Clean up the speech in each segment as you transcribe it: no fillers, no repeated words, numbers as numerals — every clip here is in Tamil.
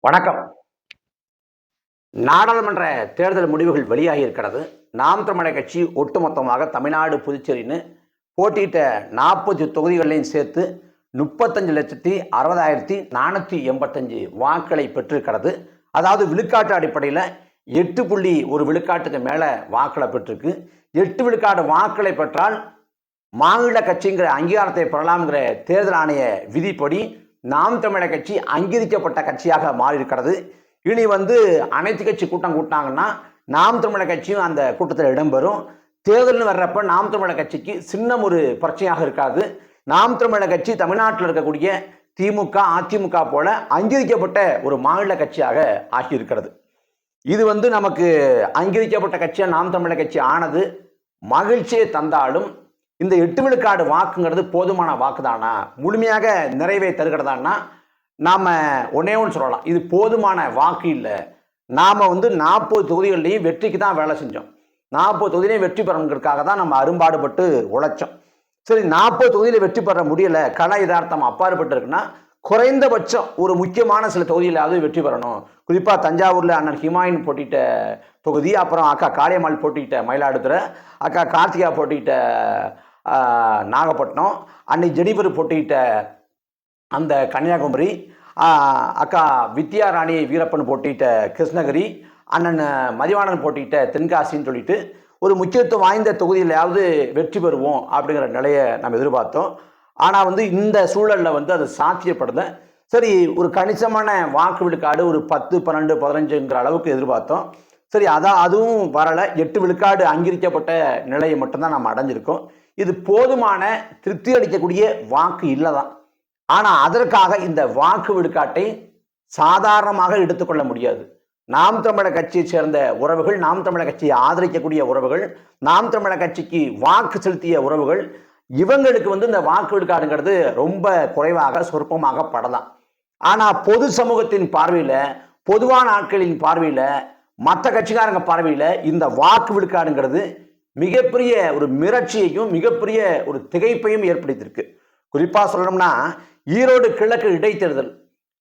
வணக்கம். நாடாளுமன்ற தேர்தல் முடிவுகள் வெளியாகி இருக்கிறது. நாம் தமிழர் கட்சி ஒட்டுமொத்தமாக தமிழ்நாடு, புதுச்சேரின்னு போட்டியிட்ட 40 தொகுதிகளையும் சேர்த்து 35,60,485 வாக்குகளை பெற்றிருக்கிறது. அதாவது விழுக்காட்டு அடிப்படையில் 8.1 விழுக்காட்டுக்கு மேலே வாக்களை பெற்றிருக்கு. 8 விழுக்காடு வாக்களை பெற்றால் மாநில கட்சிங்கிற அங்கீகாரத்தை பெறலாம்ங்கிற தேர்தல் ஆணைய விதிப்படி நாம் தமிழர் கட்சி அங்கீகரிக்கப்பட்ட கட்சியாக மாறியிருக்கிறது. இனி அனைத்து கட்சி கூட்டம் கூட்டினாங்கன்னா நாம் தமிழர் கட்சியும் அந்த கூட்டத்தில் இடம்பெறும். தேர்தல்னு வர்றப்ப நாம் தமிழர் கட்சிக்கு சின்னம் ஒரு பிரச்சனையாக இருக்காது. நாம் தமிழர் கட்சி தமிழ்நாட்டில் இருக்கக்கூடிய திமுக, அதிமுக போல அங்கீகரிக்கப்பட்ட ஒரு மாநில கட்சியாக ஆகியிருக்கிறது. இது நமக்கு அங்கீகரிக்கப்பட்ட கட்சியாக நாம் தமிழர் கட்சி ஆனது மகிழ்ச்சியை தந்தாலும் இந்த 8 விழுக்காடு வாக்குங்கிறது போதுமான வாக்கு தானா, முழுமையாக நிறைவை தருகிறதான்னா நாம் ஒன்னே ஒன்று சொல்லலாம், இது போதுமான வாக்கு இல்லை. நாம் 40 தொகுதிகள்லையும் வெற்றிக்கு தான் வேலை செஞ்சோம். 40 தொகுதியிலையும் வெற்றி பெறணுங்கிறதுக்காக தான் நம்ம அரும்பாடுபட்டு உழைச்சோம். சரி, 40 தொகுதியில் வெற்றி பெற முடியலை, கல யதார்த்தம் அப்பாற்பட்டு இருக்குன்னா குறைந்தபட்சம் ஒரு முக்கியமான சில தொகுதியிலாவது வெற்றி பெறணும். குறிப்பாக தஞ்சாவூரில் அண்ணன் ஹிமாயின் போட்டிட்ட தொகுதி, அப்புறம் அக்கா காளியம்மாள் போட்டிக்கிட்ட மயிலாடுதுறை, அக்கா கார்த்திகா போட்டிக்கிட்ட நாகப்பட்டினம், அன்னை ஜெனிபர் போட்டிக்கிட்ட அந்த கன்னியாகுமரி, அக்கா வித்யா ராணி வீரப்பன் போட்டிக்கிட்ட கிருஷ்ணகிரி, அண்ணன் மதிவாணன் போட்டிக்கிட்ட தென்காசின்னு சொல்லிட்டு ஒரு முக்கியத்துவம் வாய்ந்த தொகுதியிலாவது வெற்றி பெறுவோம் அப்படிங்கிற நிலையை நம்ம எதிர்பார்த்தோம். ஆனால் இந்த சூழலில் அது சாத்தியப்படுது. சரி, ஒரு கணிசமான வாக்கு விழுக்காடு ஒரு 10, 12, 15ங்கிற அளவுக்கு எதிர்பார்த்தோம். சரி, அதுவும் வரலை. 8 விழுக்காடு அங்கீகரிக்கப்பட்ட நிலையை மட்டும்தான் நம்ம அடைஞ்சிருக்கோம். இது போதுமான திருப்தி அளிக்கக்கூடிய வாக்கு இல்லை தான். ஆனால் அதற்காக இந்த வாக்கு விழுக்காட்டை சாதாரணமாக எடுத்துக்கொள்ள முடியாது. நாம் தமிழர் கட்சியை சேர்ந்த உறவுகள், நாம் தமிழர் கட்சியை ஆதரிக்கக்கூடிய உறவுகள், நாம் தமிழர் கட்சிக்கு வாக்கு செலுத்திய உறவுகள், இவங்களுக்கு இந்த வாக்கு விழுக்காடுங்கிறது ரொம்ப குறைவாக சொற்பமாக படலாம். ஆனால் பொது சமூகத்தின் பார்வையில், பொதுவான ஆட்களின் பார்வையில், மற்ற கட்சிக்காரங்க பார்வையில் இந்த வாக்கு விழுக்காடுங்கிறது மிகப்பெரிய ஒரு மிரட்சியையும் மிகப்பெரிய ஒரு திகைப்பையும் ஏற்படுத்தியிருக்கு. குறிப்பாக சொல்லணும்னா ஈரோடு கிழக்கு இடைத்தேர்தல்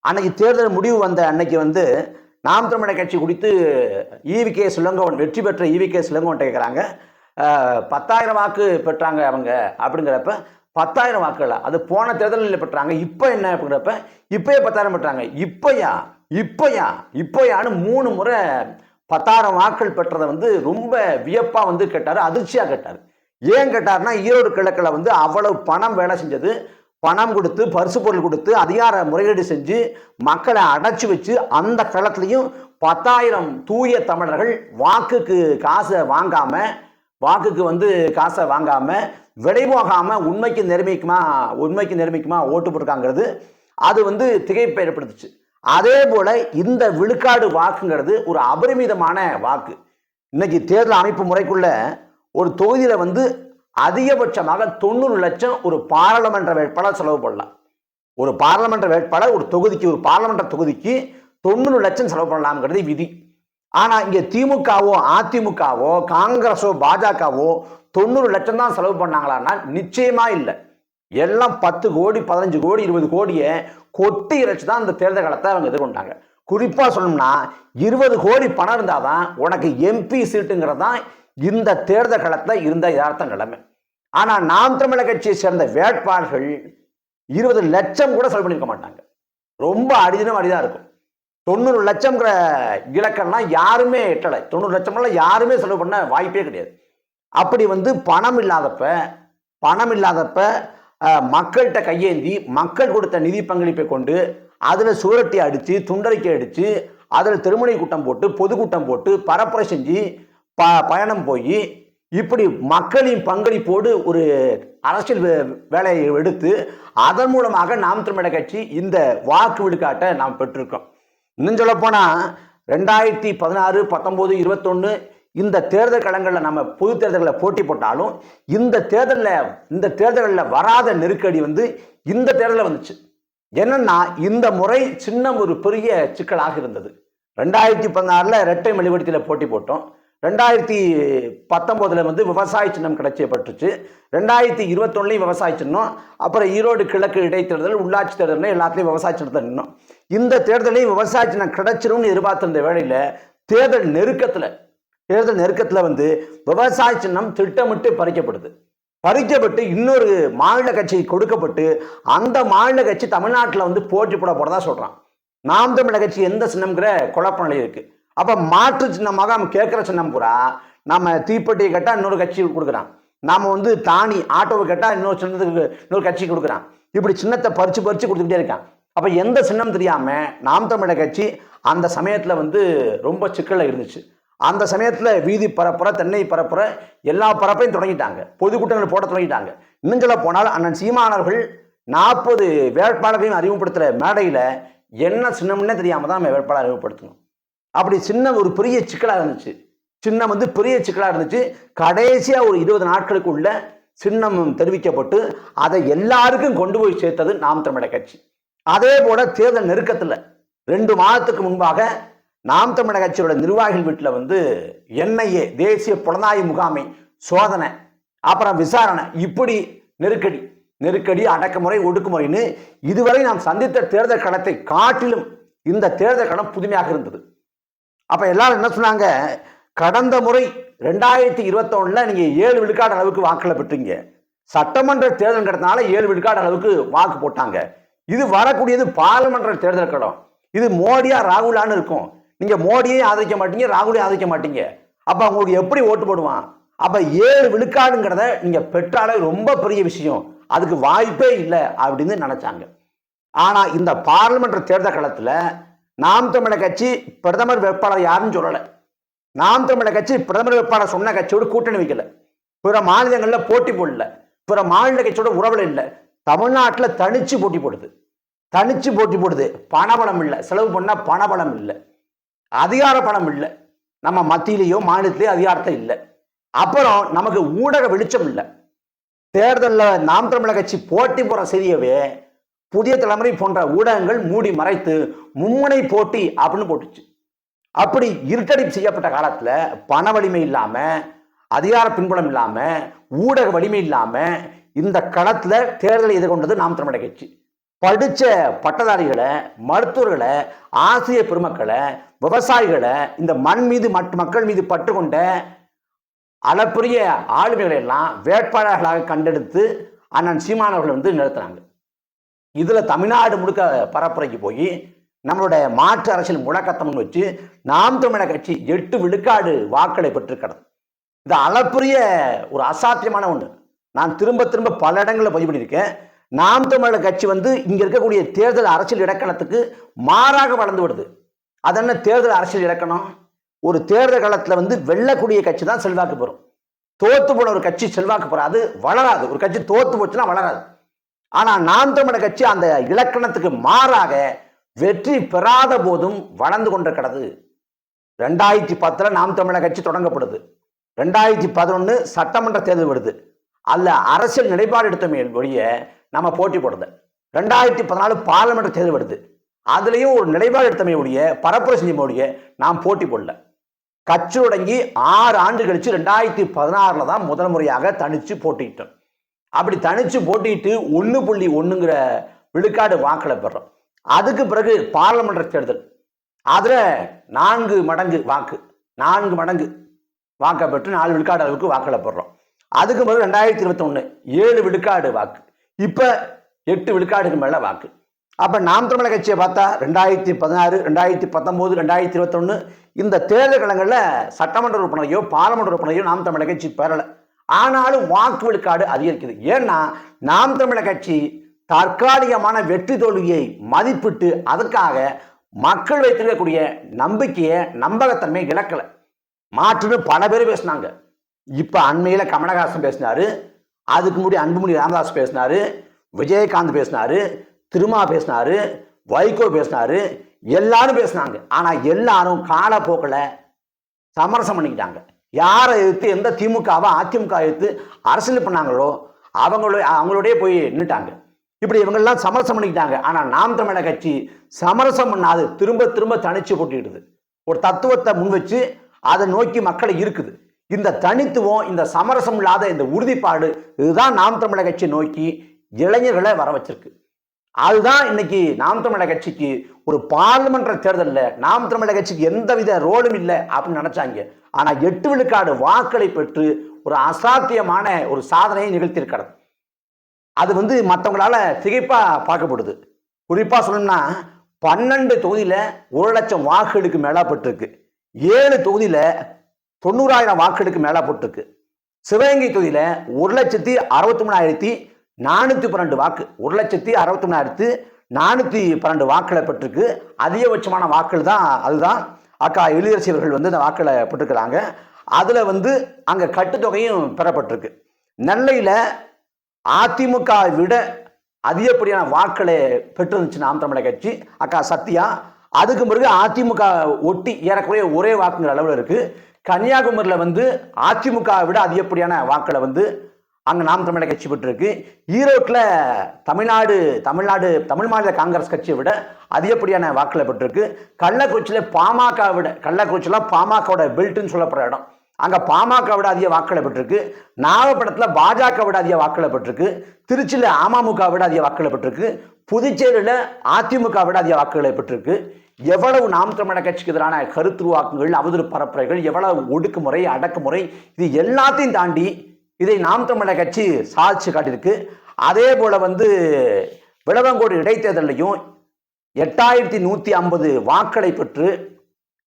அன்னைக்கு தேர்தல் முடிவு வந்த அன்னைக்கு நாம் தமிழர் கட்சி குறித்து ஈவிகே சிலங்கோவன், வெற்றி பெற்ற ஈவிகே சிலங்கோவன் கேட்குறாங்க, 10,000 வாக்கு பெற்றாங்க அவங்க அப்படிங்கிறப்ப 10,000 வாக்குகள் அது போன தேர்தலில் பெற்றாங்க, இப்போ என்ன அப்படிங்கிறப்ப இப்போயே 10,000 பெற்றாங்க, இப்போயான்னு 3 முறை 10,000 வாக்குகள் பெற்றதை ரொம்ப வியப்பாக கேட்டார், அதிர்ச்சியாக கேட்டார். ஏன் கேட்டார்னா ஈரோடு கிழக்கில் அவ்வளவு பணம் வேலை செஞ்சது, பணம் கொடுத்து பரிசு பொருள் கொடுத்து அதிகார முறையீடு செஞ்சு மக்களை அடைச்சி வச்சு அந்த களத்துலையும் 10,000 தூய தமிழர்கள் வாக்குக்கு காசை வாங்காமல், காசை வாங்காமல் விலை போகாமல் உண்மைக்கு நேர்மைக்குமா ஓட்டு போட்டிருக்காங்கிறது அது திகைப்பை ஏற்படுத்துச்சு. அதே போல இந்த விழுக்காடு வாக்குங்கிறது ஒரு அபரிமிதமான வாக்கு. இன்னைக்கு தேர்தல் அமைப்பு முறைக்குள்ள ஒரு தொகுதியில் அதிகபட்சமாக 90 லட்சம் ஒரு பாராளுமன்ற வேட்பாளர் செலவு பண்ணலாம். ஒரு பாராளுமன்ற வேட்பாளர் ஒரு தொகுதிக்கு, ஒரு பாராளுமன்ற தொகுதிக்கு 90 லட்சம் செலவு பண்ணலாம்ங்கிறது விதி. ஆனால் இங்கே திமுகவோ, அதிமுகவோ, காங்கிரஸோ, பாஜகவோ 90 லட்சம் தான் செலவு பண்ணாங்களான்னா நிச்சயமா இல்லை. எல்லாம் 10 கோடி, 15 கோடி, 20 கோடியை கொட்டி இறைச்சி தான் இந்த தேர்தல் காலத்தை அவங்க எதிர்கொண்டாங்க. குறிப்பாக சொல்லணும்னா 20 கோடி பணம் இருந்தால் தான் உனக்கு எம்பி சீட்டுங்கிறது தான் இந்த தேர்தல் காலத்தில் இருந்த யதார்த்த நிலைமை. ஆனால் நாம் தமிழர் கட்சியை சேர்ந்த வேட்பாளர்கள் 20 லட்சம் கூட செலவு பண்ணியிருக்க மாட்டாங்க. ரொம்ப அரிதாக இருக்கும். 90 லட்சம்ங்கிற இலக்கம்லாம் யாருமே எட்டலை. 90 லட்சம்லாம் யாருமே செலவு பண்ண வாய்ப்பே கிடையாது. அப்படி பணம் இல்லாதப்ப மக்கள்கிட்ட கையேந்தி மக்கள் கொடுத்த நிதி பங்களிப்பை கொண்டு அதில் சுவரட்டி அடித்து, துண்டறிக்கை அடித்து, அதில் திருமணி கூட்டம் போட்டு, பொதுக்கூட்டம் போட்டு, பரப்புரை செஞ்சு பயணம் போய் இப்படி மக்களின் பங்களிப்போடு ஒரு அரசியல் வேலையை எடுத்து அதன் மூலமாக நாம் தமிழர் கட்சி இந்த வாக்கு விழுக்காட்டை நாம் பெற்றிருக்கோம். இன்னும் சொல்ல போனால் 2016, 19, 21 இந்த தேர்தல் களங்களில் நம்ம பொது தேர்தலில் போட்டி போட்டாலும் இந்த தேர்தலில் வராத நெருக்கடி இந்த தேர்தலில் வந்துச்சு. என்னன்னா இந்த முறை சின்னம் ஒரு பெரிய சிக்கலாக இருந்தது. 2016 இரட்டை மெழுகுவர்த்தியில் போட்டி போட்டோம். 2019 விவசாய சின்னம் கிடைச்சப்பட்டுச்சு. 2021 விவசாய சின்னம், அப்புறம் ஈரோடு கிழக்கு இடைத்தேர்தல், உள்ளாட்சி தேர்தல் எல்லாத்துலேயும் விவசாய சின்னத்தை நின்னோம். இந்த தேர்தலையும் விவசாய சின்னம் கிடைச்சிரும்னு எதிர்பார்த்திருந்த வேளையில தேர்தல் நெருக்கத்துல வந்து விவசாய சின்னம் திட்டமிட்டு பறிக்கப்பட்டு இன்னொரு மாநில கட்சிக்கு கொடுக்கப்பட்டு அந்த மாநில கட்சி தமிழ்நாட்டில் வந்து போட்டி போடதான் சொல்றான். நாம் தமிழர் கட்சி எந்த சின்னம்ங்கிற குழப்ப நிலை இருக்கு. அப்ப மாற்று சின்னமாக நம்ம கேட்கிற சின்னம் பூரா நம்ம தீப்பெட்டியை கேட்டா இன்னொரு கட்சி கொடுக்குறான், நாம வந்து தானி ஆட்டோவை கேட்டா இன்னொரு சின்னத்துக்கு இன்னொரு கட்சி கொடுக்குறான். இப்படி சின்னத்தை பறிச்சு கொடுத்துக்கிட்டே இருக்கான். அப்ப எந்த சின்னம் தெரியாம நாம் தமிழர் கட்சி அந்த சமயத்துல வந்து ரொம்ப சிக்கல்ல இருந்துச்சு. அந்த சமயத்துல வீதி பரப்புற தென்னை பரப்புற எல்லா பரப்பையும் தொடங்கிட்டாங்க, பொதுக்கூட்டங்கள் போட தொடங்கிட்டாங்க. இன்னும் சொல்ல போனால் அண்ணன் சீமானவர்கள் 40 வேட்பாளர்களையும் அறிமுகப்படுத்துற மேடையில என்ன சின்னம்னே தெரியாம தான் நம்ம வேட்பாளர் அறிமுகப்படுத்தணும். அப்படி சின்னம் ஒரு பெரிய சிக்கலா இருந்துச்சு. சின்னம் வந்து பெரிய சிக்கலா இருந்துச்சு. கடைசியா ஒரு 20 நாட்களுக்குள்ள சின்னம் தெரிவிக்கப்பட்டு அதை எல்லாருக்கும் கொண்டு போய் சேர்த்தது நாம் தமிழர் கட்சி. அதே போல தேர்தல் நெருக்கத்துல 2 மாதத்துக்கு முன்பாக நாம் தமிழர் கட்சியோட நிர்வாகிகள் வீட்டில் வந்து NIA தேசிய புலனாய்வு முகாமை சோதனை, அப்புறம் விசாரணை, இப்படி நெருக்கடி அடக்குமுறை ஒடுக்குமுறைன்னு இதுவரை நாம் சந்தித்த தேர்தல் களத்தை காட்டிலும் இந்த தேர்தல் களம் புதுமையாக இருந்தது. அப்ப எல்லாரும் என்ன சொன்னாங்க, கடந்த முறை 2021 நீங்க 7 விழுக்காடு அளவுக்கு வாக்குகளை பெற்றீங்க, சட்டமன்ற தேர்தல் கடத்தினால 7 விழுக்காடு அளவுக்கு வாக்கு போட்டாங்க, இது வரக்கூடியது பாராளுமன்ற தேர்தல் களம், இது மோடியா ராகுலான்னு இருக்கும், நீங்க மோடியை ஆதரிக்க மாட்டீங்க, ராகுலையும் ஆதரிக்க மாட்டீங்க, அப்ப உங்களுக்கு எப்படி ஓட்டு போடுவான்? அப்ப 7 விழுக்காடுங்கிறத நீங்க பெற்றாலே ரொம்ப பெரிய விஷயம், அதுக்கு வாய்ப்பே இல்லை அப்படின்னு நினைச்சாங்க. ஆனா இந்த பாராளுமன்ற தேர்தல் களத்துல நாம் தமிழர் கட்சி பிரதமர் வேட்பாளர் யாருன்னு சொல்லல. நாம் தமிழர் கட்சி பிரதமர் வேட்பாளர் சொன்ன கட்சியோடு கூட்டணி வைக்கல, பிற மாநிலங்கள்ல போட்டி போடல, பிற மாநில கட்சியோட உறவுல இல்லை, தமிழ்நாட்டில் தனிச்சு போட்டி போடுது. பணபலம் இல்லை, செலவு பண்ண பணபலம் இல்லை, அதிகார பணம் இல்லை, நம்ம மத்தியிலேயோ மாநிலத்திலேயோ அதிகாரத்தை இல்லை, அப்புறம் நமக்கு ஊடக வெளிச்சம் இல்லை. தேர்தலில் நாம் தமிழர் கட்சி போட்டி போற செய்தியவே புதிய தலைமுறை போன்ற ஊடகங்கள் மூடி மறைத்து மும்முனை போட்டி அப்படின்னு போட்டுச்சு. அப்படி இருட்டடிப்பு செய்யப்பட்ட காலத்துல பண வலிமை இல்லாம, அதிகார பின்புலம் இல்லாம, ஊடக வலிமை இல்லாம இந்த களத்துல தேர்தலை எதிர்கொண்டது நாம் தமிழர் கட்சி. படிச்ச பட்டதாரிகளை, மருத்துவர்களை, ஆசிரியர் பெருமக்களை, விவசாயிகளை, இந்த மண் மீது மக்கள் மீது பற்றுக்கொண்ட அளப்பரிய ஆளுமைகளை எல்லாம் வேட்பாளர்களாக கண்டெடுத்து அண்ணன் சீமானவர்கள் வந்து நிறுத்தினாங்க. இதுல தமிழ்நாடு முழுக்க பரப்புரைக்கு போய் நம்மளுடைய மாற்று அரசியல் முழக்கத்தம் வச்சு நாம் தமிழர் கட்சி 8 விழுக்காடு வாக்களை பெற்றிருக்கிறது. இது அளப்பரிய ஒரு அசாத்தியமான ஒன்று. நான் திரும்ப பல இடங்களில் பதிவு பண்ணியிருக்கேன். நாம் தமிழர் கட்சி வந்து இங்க இருக்கக்கூடிய தேர்தல் அரசியல் இலக்கணத்துக்கு மாறாக வளர்ந்து வருது. அது என்ன தேர்தல் அரசியல் இலக்கணம்? ஒரு தேர்தல் காலத்துல வந்து வெல்லக்கூடிய கட்சி தான் செல்வாக்கு பெறும். தோத்து போன ஒரு கட்சி செல்வாக்கு பெறாது, வளராது. ஒரு கட்சி தோத்து போச்சுன்னா வளராது. ஆனா நாம் தமிழர் கட்சி அந்த இலக்கணத்துக்கு மாறாக வெற்றி பெறாத போதும் வளர்ந்து கொண்டிருக்கிறது. 2010 நாம் தமிழர் கட்சி தொடங்கப்படுது, 2011 சட்டமன்ற தேர்தல் வருது, அல்ல அரசியல் நிலைப்பாடு எடுத்தமே ஒழிய நம்ம போட்டி போடுறது. 2014 பார்லிமெண்ட் தேர்தல் வருது, அதுலயும் ஒரு நிலைப்பாடு எடுத்தமே ஒழிய பரப்புரை செஞ்ச நாம் போட்டி போடல. கட்சி தொடங்கி 6 ஆண்டு கழிச்சு 2016 தான் முதல் முறையாக தனிச்சு போட்டிட்டோம். அப்படி தனிச்சு போட்டிட்டு 1.1 விழுக்காடு வாக்களை பெறோம். அதுக்கு பிறகு பார்லிமெண்ட் தேர்தல், அதுல 4 மடங்கு வாக்கை பெற்று 4 விழுக்காடு அளவுக்கு வாக்களை பெறோம். அதுக்கு பிறகு 2021 7 விழுக்காடு வாக்கு, இப்ப 8 விழுக்காடுக்கு மேல வாக்கு. அப்ப நாம் தமிழர் கட்சியை பார்த்தா 2016, 2019, 2021 இந்த தேர்தல் களங்கள்ல சட்டமன்ற உறுப்பினரையோ பார்லிமெண்ட் உறுப்பினரையோ நாம் தமிழர் கட்சி பெறல. ஆனாலும் வாக்கு விழுக்காடு அதிகரிக்குது. ஏன்னா நாம் தமிழர் கட்சி தற்காலிகமான வெற்றி தோல்வியை மதிப்பிட்டு அதற்காக மக்கள் வைத்திருக்கக்கூடிய நம்பிக்கையை, நம்பகத்தன்மை இழக்கல. மாற்றுன்னு பல பேர் பேசினாங்க. இப்ப அண்மையில கமலஹாசன் பேசினாரு, அதுக்கு முன்னாடி அன்புமணி ராமதாஸ் பேசினாரு, விஜயகாந்த் பேசினாரு, திருமா பேசினாரு, வைகோ பேசினாரு, எல்லாரும் பேசினாங்க. ஆனா எல்லாரும் காலப்போக்கில் சமரசம் பண்ணிக்கிட்டாங்க. யாரை எதிர்த்து, எந்த திமுகவை அதிமுக எதிர்த்து அரசியல் பண்ணாங்களோ அவங்களோடய போய் நின்றுட்டாங்க. இப்படி இவங்கெல்லாம் சமரசம் பண்ணிக்கிட்டாங்க. ஆனா நாம் தமிழர் கட்சி சமரசம் பண்ணாது, திரும்ப தனிச்சு போட்டிடுது. ஒரு தத்துவத்தை முன் வச்சு அதை நோக்கி மக்களை இருக்குது. இந்த தனித்துவம், இந்த சமரசம் இல்லாத இந்த உறுதிப்பாடு, இதுதான் நாம் தமிழர் கட்சி நோக்கி இளைஞர்களை வர வச்சிருக்கு. அதுதான் இன்னைக்கு நாம் தமிழர் கட்சிக்கு ஒரு பார்லிமெண்ட் தேர்தலில் நாம் தமிழர் கட்சிக்கு எந்தவித ரோலும் இல்லை அப்படின்னு நினைச்சாங்க. ஆனா 8 விழுக்காடு வாக்களை பெற்று ஒரு அசாத்தியமான ஒரு சாதனையை நிகழ்த்தியிருக்கிறது. அது மற்றவங்களால திகைப்பா பார்க்கப்படுது. குறிப்பா சொல்லணும்னா 12 தொகுதியில 1,00,000 வாக்குகளுக்கு மேலா பெற்றிருக்கு. 7 தொகுதியில 90,000 வாக்குகளுக்கு மேலா போட்டிருக்கு. சிவகங்கை தொகுதியில 1,63,412 வாக்கு, 1,63,412 வாக்களை பெற்றிருக்கு. அதிகபட்சமான வாக்குகள் தான் அதுதான். அக்கா எழிலரசி அவர்கள் இந்த வாக்களை பெற்றிருக்கிறாங்க. அதுல அங்க கட்டுத்தொகையும் பெறப்பட்டிருக்கு. நெல்லையில அதிமுக விட அதிகப்படியான வாக்களை பெற்றிருந்துச்சு நாம் தமிழர் கட்சி, அக்கா சத்யா. அதுக்கு பிறகு அதிமுக ஒட்டி ஏறக்குறைய ஒரே வாக்குங்கிற அளவில் இருக்கு. கன்னியாகுமரியில் அதிமுக விட அதிகப்படியான வாக்களை அங்கே நாம் தமிழர் கட்சி பெற்றிருக்கு. ஈரோட்டில் தமிழ் மாநில காங்கிரஸ் கட்சியை விட அதிகப்படியான வாக்களை பெற்றிருக்கு. கள்ளக்குறிச்சியில் கள்ளக்குறிச்சியில் பாமகவோட பெல்ட்னு சொல்லப்படுற இடம், அங்கே பாமக விட அதிக வாக்களை பெற்றிருக்கு. நாகப்பட்டினத்தில் பாஜக விட அதிக வாக்களை பெற்றிருக்கு. திருச்சியில் அமமுக விட அதிக வாக்களை பெற்றிருக்கு. புதுச்சேரியில் அதிமுக விட அதிக வாக்குகளை பெற்றிருக்கு. எவ்வளவு நாம் தமிழர் கட்சிக்கு எதிரான கருத்துருவாக்கங்கள், அவதூறு பரப்புரைகள், எவ்வளவு ஒடுக்குமுறை, அடக்குமுறை, இது எல்லாத்தையும் தாண்டி இதை நாம் தமிழர் கட்சி சாதிச்சு காட்டியிருக்கு. அதே போல விளவங்கோடு இடைத்தேர்தலையும் 8,150 வாக்களை பெற்று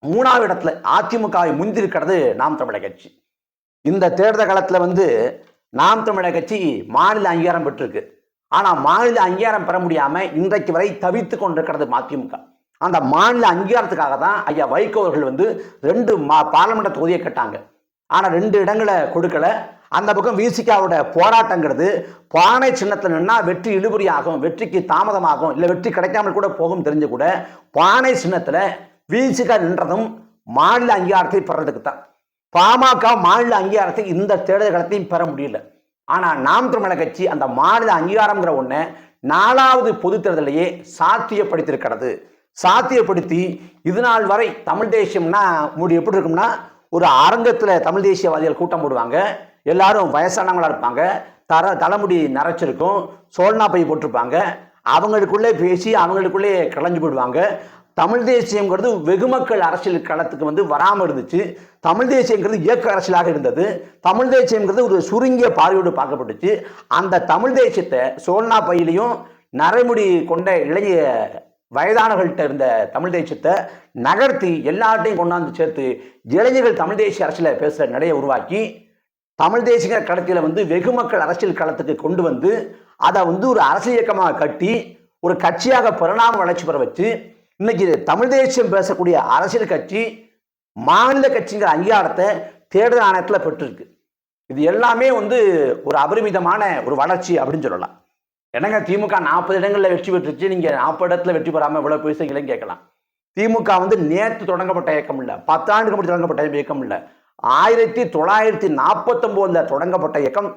3வது இடத்துல அதிமுகவை முந்திருக்கிறது நாம் தமிழர் கட்சி. இந்த தேர்தல் காலத்தில் நாம் தமிழர் கட்சி மாநில அங்கீகாரம் பெற்றிருக்கு. ஆனா மாநில அங்கீகாரம் பெற முடியாம இன்றைக்கு வரை தவித்து கொண்டிருக்கிறது அதிமுக. அந்த மாநில அங்கீகாரத்துக்காக தான் ஐயா வைகோ அவர்கள் 2 பார்லிமெண்ட் தொகுதியை கேட்டாங்க. ஆனா 2 இடங்களை கொடுக்கல. அந்த பக்கம் விசிகாவோட போராட்டங்கிறது பானை சின்னத்தில் நின்னா வெற்றி இழுபறி ஆகும், வெற்றிக்கு தாமதமாகும், இல்லை வெற்றி கிடைக்காமல் கூட போகும் தெரிஞ்சு கூட பானை சின்னத்தில் விசிகா நின்றதும் மாநில அங்கீகாரத்தை பெறதுக்கு தான். பாமக மாநில அங்கீகாரத்தை இந்த தேர்தல் காலத்தையும் பெற முடியல. ஆனா நாம் தமிழர் கட்சி அந்த மாநில அங்கீகாரம்ங்கிற ஒண்ணு 4வது பொது தேர்தலையே சாத்தியப்படுத்தியிருக்கிறது. சாத்தியப்படுத்தி இது நாள் வரை தமிழ் தேசியம்னா எப்படி இருக்கும்னா, ஒரு அரங்கத்தில் தமிழ் தேசியவாதிகள் கூட்டம் போடுவாங்க, எல்லாரும் வயசானவங்களா இருப்பாங்க, தலைமுடி நரைச்சிருக்கும், சோழனா பை போட்டிருப்பாங்க, அவங்களுக்குள்ளே பேசி அவங்களுக்குள்ளே கலைஞ்சு போடுவாங்க. தமிழ் தேசியங்கிறது வெகுமக்கள் அரசியல் களத்துக்கு வராமல் இருந்துச்சு. தமிழ் தேசியங்கிறது இயக்க அரசியலாக இருந்தது. தமிழ் தேசியங்கிறது ஒரு சுருங்கிய பார்வையோடு பார்க்கப்பட்டுச்சு. அந்த தமிழ் தேசியத்தை சோழனா பையிலையும் நரைமுடி கொண்ட இளைய வயதானவர்கள்ட்ட இருந்த தமிழ் தேசியத்தை நகர்த்தி எல்லார்ட்டையும் கொண்டாந்து சேர்த்து இளைஞர்கள் தமிழ் தேசிய அரசியலை பேசுகிற நிலையை உருவாக்கி தமிழ் தேசிய களத்தில் வெகுமக்கள் அரசியல் களத்துக்கு கொண்டு அதை ஒரு அரசியல் இயக்கமாக கட்டி ஒரு கட்சியாக பரிணாம வளர்ச்சி பெற வச்சு இன்னைக்கு தமிழ் தேசியம் பேசக்கூடிய அரசியல் கட்சி மாநில கட்சிங்கிற அங்கீகாரத்தை தேர்தல் ஆணையத்தில் பெற்றிருக்கு. இது எல்லாமே ஒரு அபரிமிதமான ஒரு வளர்ச்சி அப்படின்னு சொல்லலாம். என்னங்க திமுக 40 இடங்களில் வெற்றி பெற்றுச்சு, நீங்க 40 இடத்துல வெற்றி பெறாம இவ்வளவு பேசுறீங்களேன்னு கேட்கலாம். திமுக நேற்று தொடங்கப்பட்ட இயக்கம் இல்லை, 10 ஆண்டுக்கு முன்னாடி தொடங்கப்பட்ட இயக்கம் இல்லை. 1949 தொடங்கப்பட்ட இயக்கம்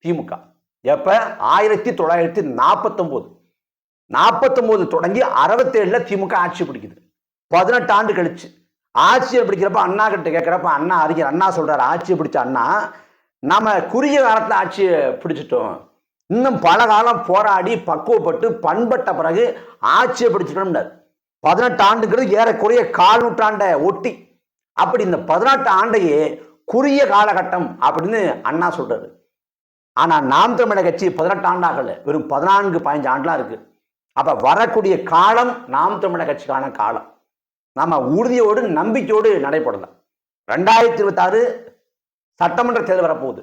திமுக. எப்ப? 1949 தொடங்கி 67 திமுக ஆட்சி பிடிக்குது. 18 ஆண்டு கழிச்சு ஆட்சியை பிடிக்கிறப்ப அண்ணா கிட்ட கேட்கிறப்ப அறிஞர் அண்ணா சொல்றாரு, ஆட்சியை பிடிச்ச அண்ணா, நாம குறுகிய காலத்துல ஆட்சியை பிடிச்சிட்டோம், இன்னும் பல காலம் போராடி பக்குவப்பட்டு பண்பட்ட பிறகு ஆட்சியை பிடிச்சிட்டோம். 18 ஆண்டுங்கிறது ஏறக்குறைய 1/4 நூற்றாண்டை ஒட்டி. அப்படி இந்த 18 ஆண்டையே குறுகிய காலகட்டம் அப்படின்னு அண்ணா சொல்றாரு. ஆனா நாம் தமிழர் கட்சி 18 ஆண்டாகல, வெறும் 14-15 ஆண்டுலாம் இருக்கு. அப்ப வரக்கூடிய காலம் நாம் தமிழர் கட்சிக்கான காலம். நாம உறுதியோடு நம்பிக்கையோடு நடைபெறலாம். 2026 சட்டமன்ற தேர்தல் வரப்போகுது.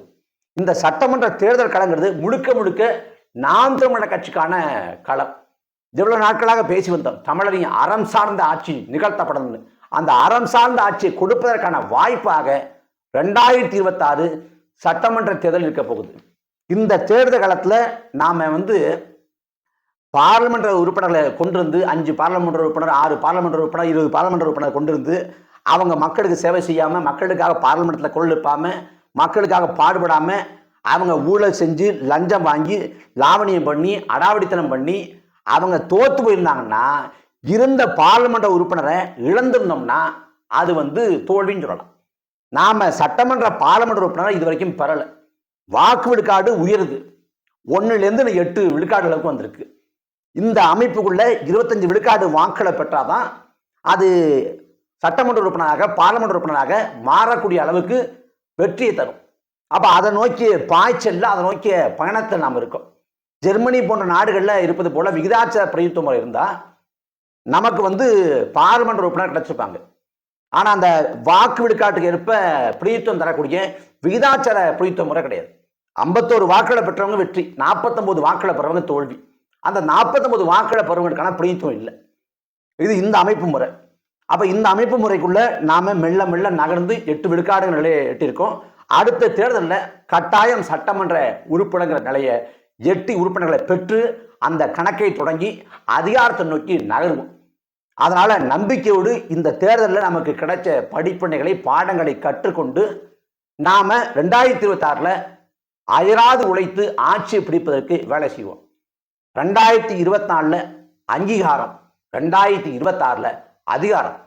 இந்த சட்டமன்ற தேர்தல் களங்கிறது முழுக்க நாம் தமிழர் கட்சிக்கான களம். இவ்வளவு நாட்களாக பேசி வந்தோம், தமிழரின் அறம் சார்ந்த ஆட்சி நிகழ்த்தப்படணும். அந்த அறம் சார்ந்த ஆட்சியை கொடுப்பதற்கான வாய்ப்பாக 2026 சட்டமன்ற தேர்தல் இருக்க போகுது. இந்த தேர்தல் காலத்தில் நாம பார்லிமெண்ட் உறுப்பினர்களை கொண்டிருந்து 5 பார்லிமெண்ட் உறுப்பினர், 6 பார்லிமெண்ட் உறுப்பினர், 20 பார்லிமெண்ட் உறுப்பினர் கொண்டிருந்து அவங்க மக்களுக்கு சேவை செய்யாம, மக்களுக்காக பார்லிமெண்ட்ல குரல் எழுப்பாம, மக்களுக்காக பாடுபடாம, அவங்க ஊழல் செஞ்சு லஞ்சம் வாங்கி லாவணியம் பண்ணி அடாவடித்தனம் பண்ணி அவங்க தோத்து போயிருந்தாங்கன்னா, இருந்த பார்லிமெண்ட் உறுப்பினரை இழந்திருந்தோம்னா அது தோல்வின்னு சொல்லலாம். நாம சட்டமன்ற பார்லிமெண்ட் உறுப்பினரை இது வரைக்கும் பெறல. வாக்கு விழுக்காடு உயருது, 1லேருந்து 8 விழுக்காடுகளுக்கு வந்திருக்கு. இந்த அமைப்புக்குள்ள 25 விழுக்காடு வாக்களை பெற்றாதான் அது சட்டமன்ற உறுப்பினராக பார்லமெண்ட் உறுப்பினராக மாறக்கூடிய அளவுக்கு வெற்றியை தரும். அப்ப அதை நோக்கிய பாய்ச்சல்ல அதை நோக்கிய பயணத்தில் நாம் இருக்கோம். ஜெர்மனி போன்ற நாடுகளில் இருப்பது போல விகிதாச்சார பிரதிநிதித்துவ முறை இருந்தா நமக்கு பார்லமெண்ட் உறுப்பினர் கிடைச்சிருப்பாங்க. ஆனா அந்த வாக்கு விழுக்காட்டுக்கு ஏற்ப பிரதிநிதித்துவம் தரக்கூடிய விகிதாச்சார பிரதிநிதித்துவ முறை கிடையாது. 51 வாக்குகளை பெற்றவங்க வெற்றி, 49 வாக்குகளை பெறவங்க தோல்வி. அந்த 49 வாக்குகளை பெறவங்களுக்கான பிரதிநிதித்துவம் இல்லை. இது இந்த அமைப்பு முறை. அப்ப இந்த அமைப்பு முறைக்குள்ள நாம மெல்ல மெல்ல நகர்ந்து 8 விழுக்காடு நிலையை எட்டியிருக்கோம். அடுத்த தேர்தலில் கட்டாயம் சட்டமன்ற உறுப்பினர்கள் நிலையை 8 உறுப்பினர்களை பெற்று அந்த கணக்கை தொடங்கி அதிகாரத்தை நோக்கி நகருவோம். அதனால நம்பிக்கையோடு இந்த தேர்தலில் நமக்கு கிடைச்ச படிப்பனைகளை பாடங்களை கற்றுக்கொண்டு நாம 2026 அயராது உழைத்து ஆட்சியை பிடிப்பதற்கு வேலை செய்வோம். 2024 அங்கீகாரம், 2026 அதிகாரம்.